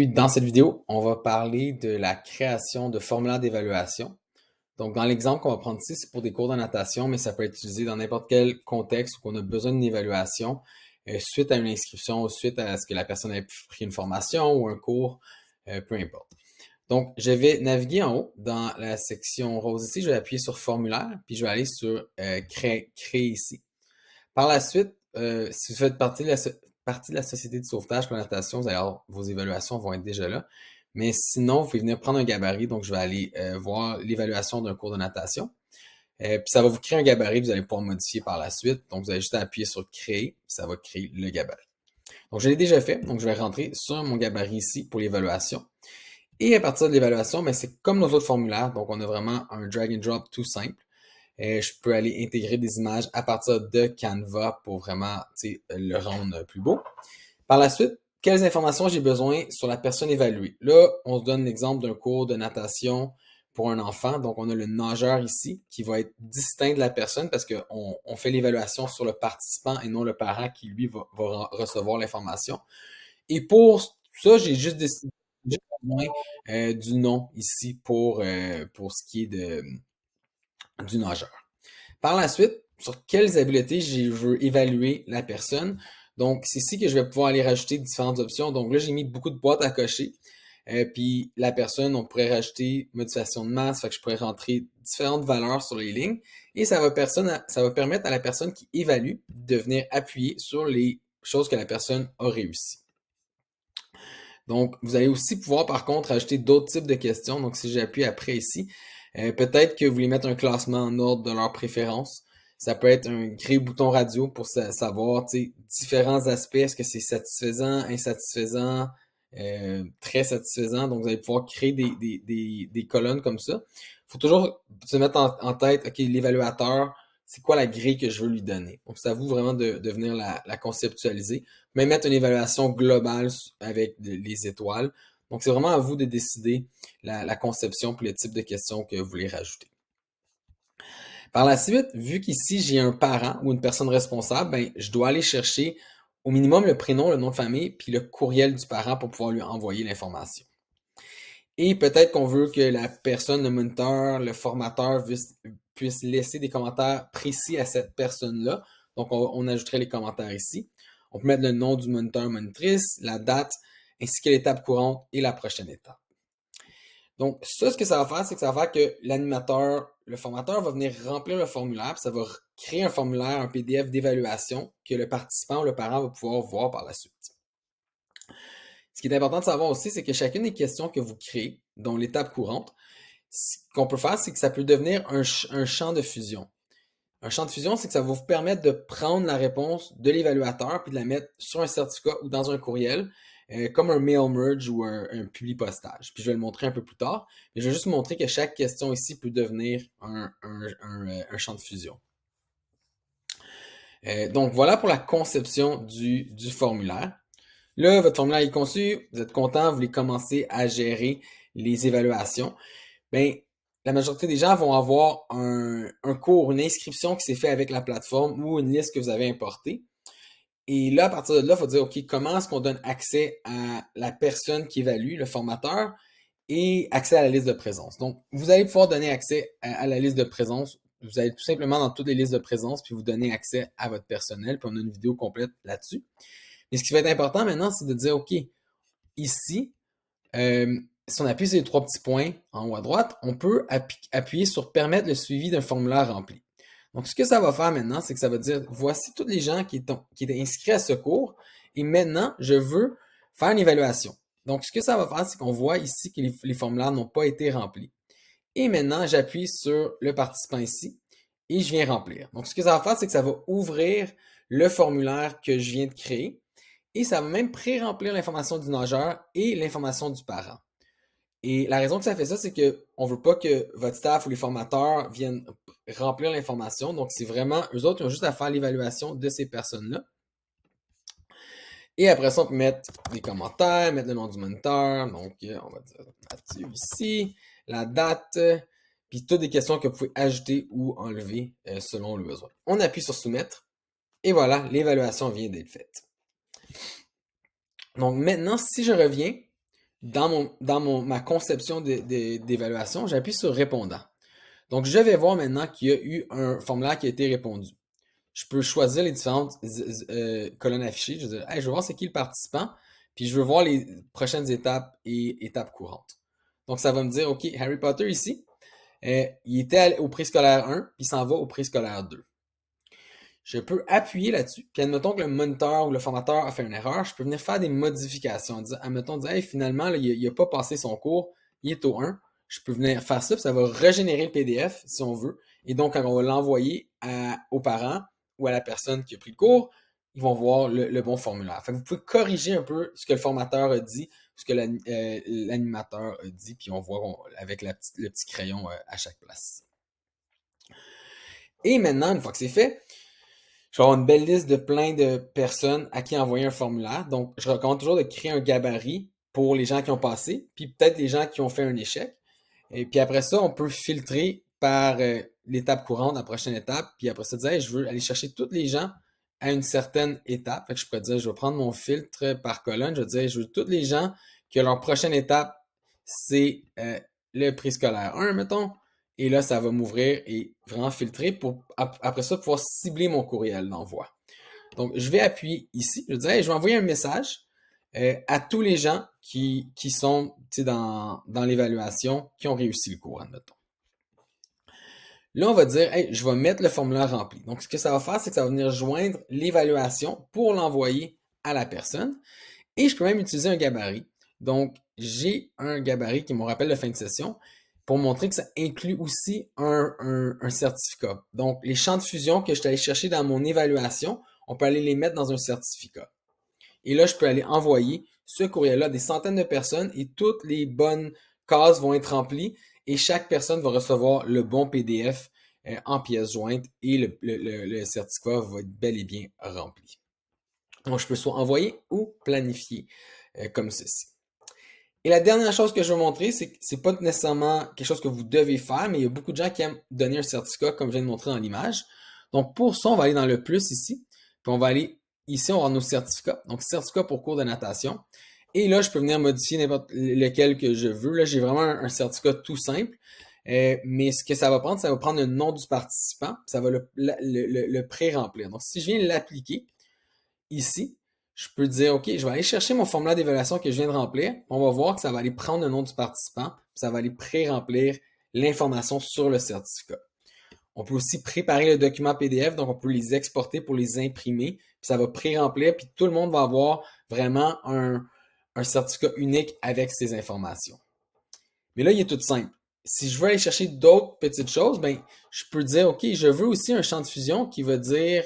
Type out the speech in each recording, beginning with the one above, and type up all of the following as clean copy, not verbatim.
Dans cette vidéo, on va parler de la création de formulaires d'évaluation. Donc, dans l'exemple qu'on va prendre ici, c'est pour des cours de natation, mais ça peut être utilisé dans n'importe quel contexte où on a besoin d'une évaluation suite à une inscription ou suite à ce que la personne ait pris une formation ou un cours, peu importe. Donc, je vais naviguer en haut dans la section rose ici, je vais appuyer sur formulaire, puis je vais aller sur créer ici. Par la suite, si vous faites partie de la société de sauvetage pour la natation, vous allez avoir, vos évaluations vont être déjà là. Mais sinon, vous pouvez venir prendre un gabarit. Donc, je vais aller voir l'évaluation d'un cours de natation. Puis ça va vous créer un gabarit, vous allez pouvoir modifier par la suite. Donc, vous allez juste appuyer sur créer, puis ça va créer le gabarit. Donc, je l'ai déjà fait. Donc, je vais rentrer sur mon gabarit ici pour l'évaluation. Et à partir de l'évaluation, ben, c'est comme nos autres formulaires. Donc, on a vraiment un drag and drop tout simple. Je peux aller intégrer des images à partir de Canva pour vraiment le rendre plus beau. Par la suite, quelles informations j'ai besoin sur la personne évaluée? Là, on se donne l'exemple d'un cours de natation pour un enfant. Donc, on a le nageur ici qui va être distinct de la personne parce qu'on fait l'évaluation sur le participant et non le parent qui, lui, va recevoir l'information. Et pour ça, j'ai juste décidé besoin du nom ici pour ce qui est du nageur. Par la suite, sur quelles habiletés je veux évaluer la personne. Donc, c'est ici que je vais pouvoir aller rajouter différentes options. Donc là, j'ai mis beaucoup de boîtes à cocher. Puis la personne, on pourrait rajouter modification de masse, fait que je pourrais rentrer différentes valeurs sur les lignes. Et ça va permettre à la personne qui évalue de venir appuyer sur les choses que la personne a réussi. Donc, vous allez aussi pouvoir, par contre, ajouter d'autres types de questions. Donc, si j'appuie après ici, peut-être que vous voulez mettre un classement en ordre de leur préférence. Ça peut être un créer bouton radio pour savoir différents aspects. Est-ce que c'est satisfaisant, insatisfaisant, très satisfaisant. Donc, vous allez pouvoir créer des colonnes comme ça. Il faut toujours se mettre en tête, OK, l'évaluateur, c'est quoi la grille que je veux lui donner. Donc, c'est à vous vraiment de venir la conceptualiser. Mais mettre une évaluation globale avec les étoiles. Donc, c'est vraiment à vous de décider la conception et le type de questions que vous voulez rajouter. Par la suite, vu qu'ici, j'ai un parent ou une personne responsable, ben, je dois aller chercher au minimum le prénom, le nom de famille, puis le courriel du parent pour pouvoir lui envoyer l'information. Et peut-être qu'on veut que la personne, le moniteur, le formateur puisse laisser des commentaires précis à cette personne-là. Donc, on ajouterait les commentaires ici. On peut mettre le nom du moniteur, monitrice, la date, ainsi que l'étape courante et la prochaine étape. Donc, ça, ce que ça va faire, c'est que ça va faire que l'animateur, le formateur va venir remplir le formulaire, puis ça va créer un formulaire, un PDF d'évaluation que le participant ou le parent va pouvoir voir par la suite. Ce qui est important de savoir aussi, c'est que chacune des questions que vous créez, dont l'étape courante, ce qu'on peut faire, c'est que ça peut devenir un champ de fusion. Un champ de fusion, c'est que ça va vous permettre de prendre la réponse de l'évaluateur puis de la mettre sur un certificat ou dans un courriel, comme un mail merge ou un publi postage. Puis je vais le montrer un peu plus tard, mais je vais juste vous montrer que chaque question ici peut devenir un champ de fusion. Donc voilà pour la conception du formulaire. Là, votre formulaire est conçu, vous êtes content, vous voulez commencer à gérer les évaluations. Bien, la majorité des gens vont avoir un cours, une inscription qui s'est fait avec la plateforme ou une liste que vous avez importée. Et là, à partir de là, il faut dire, OK, comment est-ce qu'on donne accès à la personne qui évalue, le formateur, et accès à la liste de présence. Donc, vous allez pouvoir donner accès à la liste de présence. Vous allez tout simplement dans toutes les listes de présence, puis vous donner accès à votre personnel, puis on a une vidéo complète là-dessus. Mais ce qui va être important maintenant, c'est de dire, OK, ici, si on appuie sur les trois petits points en haut à droite, on peut appuyer sur permettre le suivi d'un formulaire rempli. Donc, ce que ça va faire maintenant, c'est que ça va dire, voici tous les gens qui étaient inscrits à ce cours et maintenant, je veux faire une évaluation. Donc, ce que ça va faire, c'est qu'on voit ici que les formulaires n'ont pas été remplis. Et maintenant, j'appuie sur le participant ici et je viens remplir. Donc, ce que ça va faire, c'est que ça va ouvrir le formulaire que je viens de créer et ça va même pré-remplir l'information du nageur et l'information du parent. Et la raison que ça fait ça, c'est qu'on ne veut pas que votre staff ou les formateurs viennent remplir l'information. Donc, c'est vraiment, eux autres, ils ont juste à faire l'évaluation de ces personnes-là. Et après ça, on peut mettre des commentaires, mettre le nom du moniteur. Donc, on va dire Mathieu ici, la date, puis toutes des questions que vous pouvez ajouter ou enlever selon le besoin. On appuie sur soumettre. Et voilà, l'évaluation vient d'être faite. Donc maintenant, si je reviens ma conception d'évaluation, j'appuie sur répondant. Donc, je vais voir maintenant qu'il y a eu un formulaire qui a été répondu. Je peux choisir les différentes colonnes affichées. Je vais dire, hey, je veux voir c'est qui le participant, puis je veux voir les prochaines étapes et étapes courantes. Donc, ça va me dire, OK, Harry Potter ici, il était au préscolaire 1, puis il s'en va au préscolaire 2. Je peux appuyer là-dessus, puis admettons que le moniteur ou le formateur a fait une erreur, je peux venir faire des modifications. Admettons, dire, hey, finalement, là, il n'a pas passé son cours, il est au 1. Je peux venir faire ça, puis ça va régénérer le PDF si on veut. Et donc, quand on va l'envoyer aux parents ou à la personne qui a pris le cours, ils vont voir le bon formulaire. Fait que vous pouvez corriger un peu ce que le formateur a dit, ce que l'animateur a dit, puis on voit avec le petit crayon à chaque place. Et maintenant, une fois que c'est fait, je vais avoir une belle liste de plein de personnes à qui envoyer un formulaire. Donc, je recommande toujours de créer un gabarit pour les gens qui ont passé, puis peut-être les gens qui ont fait un échec. Et puis après ça, on peut filtrer par l'étape courante, la prochaine étape. Puis après ça, dire, hey, je veux aller chercher tous les gens à une certaine étape. Fait que je pourrais dire, je vais prendre mon filtre par colonne. Je vais dire, je veux tous les gens que leur prochaine étape, c'est le préscolaire 1, mettons. Et là, ça va m'ouvrir et vraiment filtrer pour, après ça, pouvoir cibler mon courriel d'envoi. Donc, je vais appuyer ici. Je vais dire, hey, je vais envoyer un message à tous les gens qui sont dans l'évaluation, qui ont réussi le cours, admettons. Là, on va dire, hey, je vais mettre le formulaire rempli. Donc, ce que ça va faire, c'est que ça va venir joindre l'évaluation pour l'envoyer à la personne. Et je peux même utiliser un gabarit. Donc, j'ai un gabarit qui me rappelle de fin de session pour montrer que ça inclut aussi un certificat. Donc, les champs de fusion que je suis allé chercher dans mon évaluation, on peut aller les mettre dans un certificat. Et là, je peux aller envoyer ce courriel-là à des centaines de personnes et toutes les bonnes cases vont être remplies et chaque personne va recevoir le bon PDF en pièce jointe et le certificat va être bel et bien rempli. Donc, je peux soit envoyer ou planifier comme ceci. Et la dernière chose que je veux montrer, c'est que c'est pas nécessairement quelque chose que vous devez faire, mais il y a beaucoup de gens qui aiment donner un certificat, comme je viens de montrer dans l'image. Donc, pour ça, on va aller dans le plus ici, puis on va aller ici, on va avoir nos certificats. Donc, certificat pour cours de natation. Et là, je peux venir modifier n'importe lequel que je veux. Là, j'ai vraiment un certificat tout simple. Mais ce que ça va prendre le nom du participant, ça va le pré-remplir. Donc, si je viens l'appliquer ici, je peux dire, OK, je vais aller chercher mon formulaire d'évaluation que je viens de remplir. On va voir que ça va aller prendre le nom du participant, puis ça va aller pré-remplir l'information sur le certificat. On peut aussi préparer le document PDF, donc on peut les exporter pour les imprimer, puis ça va pré-remplir, puis tout le monde va avoir vraiment un certificat unique avec ces informations. Mais là, il est tout simple. Si je veux aller chercher d'autres petites choses, ben, je peux dire, OK, je veux aussi un champ de fusion qui va dire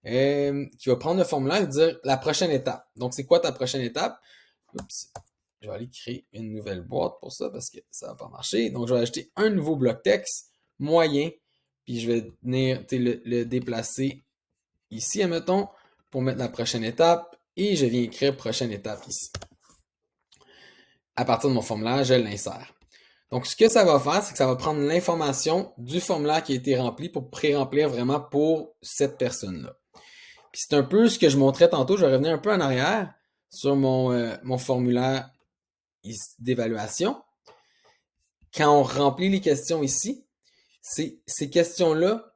qui va prendre le formulaire et dire la prochaine étape. Donc, c'est quoi ta prochaine étape? Oups, je vais aller créer une nouvelle boîte pour ça parce que ça va pas marcher. Donc, je vais ajouter un nouveau bloc texte moyen, puis je vais venir le déplacer ici, admettons, pour mettre la prochaine étape et je viens écrire prochaine étape ici. À partir de mon formulaire, je l'insère. Donc, ce que ça va faire, c'est que ça va prendre l'information du formulaire qui a été rempli pour pré-remplir vraiment pour cette personne-là. Puis c'est un peu ce que je montrais tantôt. Je vais revenir un peu en arrière sur mon formulaire d'évaluation. Quand on remplit les questions ici, ces questions-là,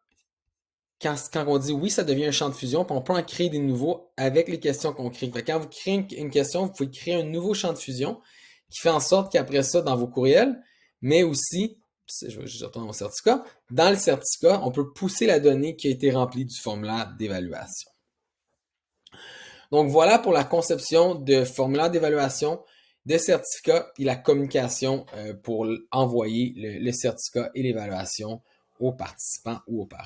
quand on dit oui, ça devient un champ de fusion, puis on peut en créer des nouveaux avec les questions qu'on crée. Fait que quand vous créez une question, vous pouvez créer un nouveau champ de fusion qui fait en sorte qu'après ça, dans vos courriels, mais aussi, je retourne mon certificat, dans le certificat, on peut pousser la donnée qui a été remplie du formulaire d'évaluation. Donc voilà pour la conception de formulaire d'évaluation, de certificat et la communication pour envoyer le certificat et l'évaluation aux participants ou aux parents.